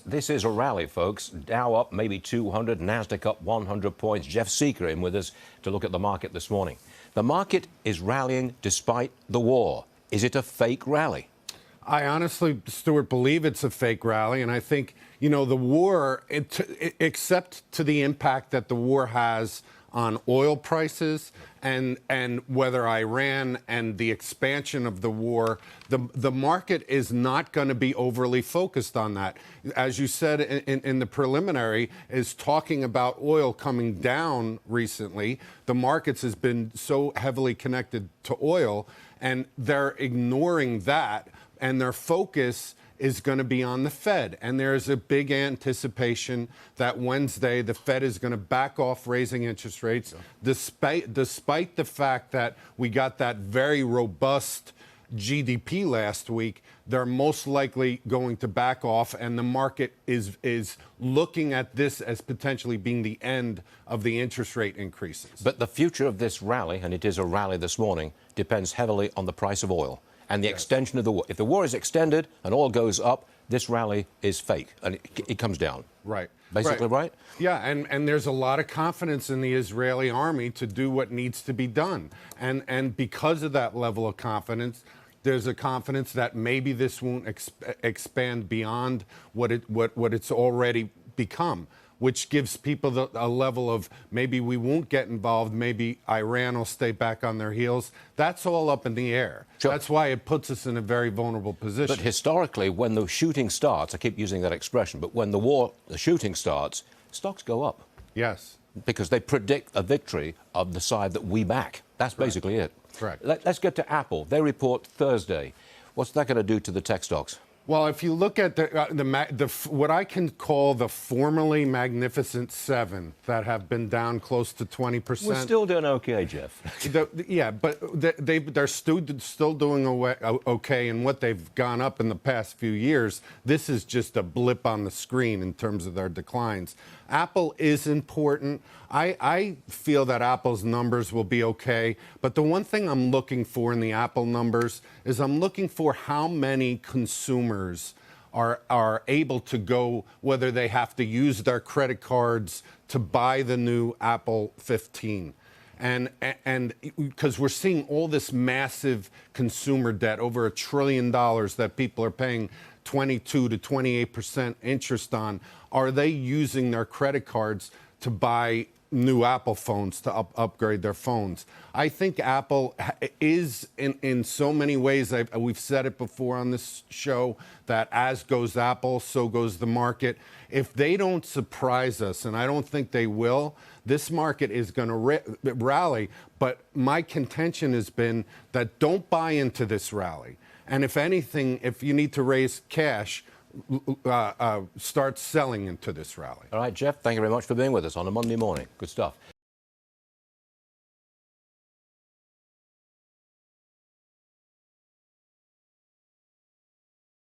This is a rally, folks. Dow up maybe 200, NASDAQ up 100 points. Jeff Sica in with us to look at the market this morning. The market is rallying despite the war. Is it a fake rally? I honestly, Stuart, believe it's a fake rally. And I think, the war, except to the impact that the war has on oil prices and whether Iran and the expansion of the war, the market is not going to be overly focused on that. As you said in the preliminary, is talking about oil coming down recently. The markets has been so heavily connected to oil, and they're ignoring that, and their focus is going to be on the Fed. And there's a big anticipation that Wednesday the Fed is going to back off raising interest rates, despite the fact that we got that very robust GDP last week. They're most likely going to back off, and the market is looking at this as potentially being the end of the interest rate increases. But the future of this rally, and it is a rally this morning, depends heavily on the price of oil and the extension of the war. If the war is extended and oil goes up, this rally is fake and it comes down. Right. Basically, right? Yeah, and there's a lot of confidence in the Israeli army to do what needs to be done. And because of that level of confidence, there's a confidence that maybe this won't expand beyond what it's already become, which gives people a level of maybe we won't get involved, maybe Iran will stay back on their heels. That's all up in the air. Sure. That's why it puts us in a very vulnerable position. But historically, when the shooting starts, I keep using that expression, but when the shooting starts, stocks go up. Yes. Because they predict a victory of the side that we back. That's basically it. Correct. Let's get to Apple. They report Thursday. What's that going to do to the tech stocks? Well, if you look at what I can call the formerly magnificent seven that have been down close to 20%. We're still doing okay, Jeff. Yeah, but they're still doing okay in what they've gone up in the past few years. This is just a blip on the screen in terms of their declines. Apple is important. I feel that Apple's numbers will be okay. But the one thing I'm looking for in the Apple numbers is I'm looking for how many consumers are able to go, whether they have to use their credit cards to buy the new Apple 15. And because we're seeing all this massive consumer debt, over $1 trillion that people are paying 22 to 28% interest on, are they using their credit cards to buy new Apple phones, to upgrade their phones? I think Apple is, in so many ways, we've said it before on this show, that as goes Apple, so goes the market. If they don't surprise us, and I don't think they will, this market is going to rally. But my contention has been that don't buy into this rally. And if anything, if you need to raise cash, start selling into this rally. All right, Jeff, thank you very much for being with us on a Monday morning. Good stuff.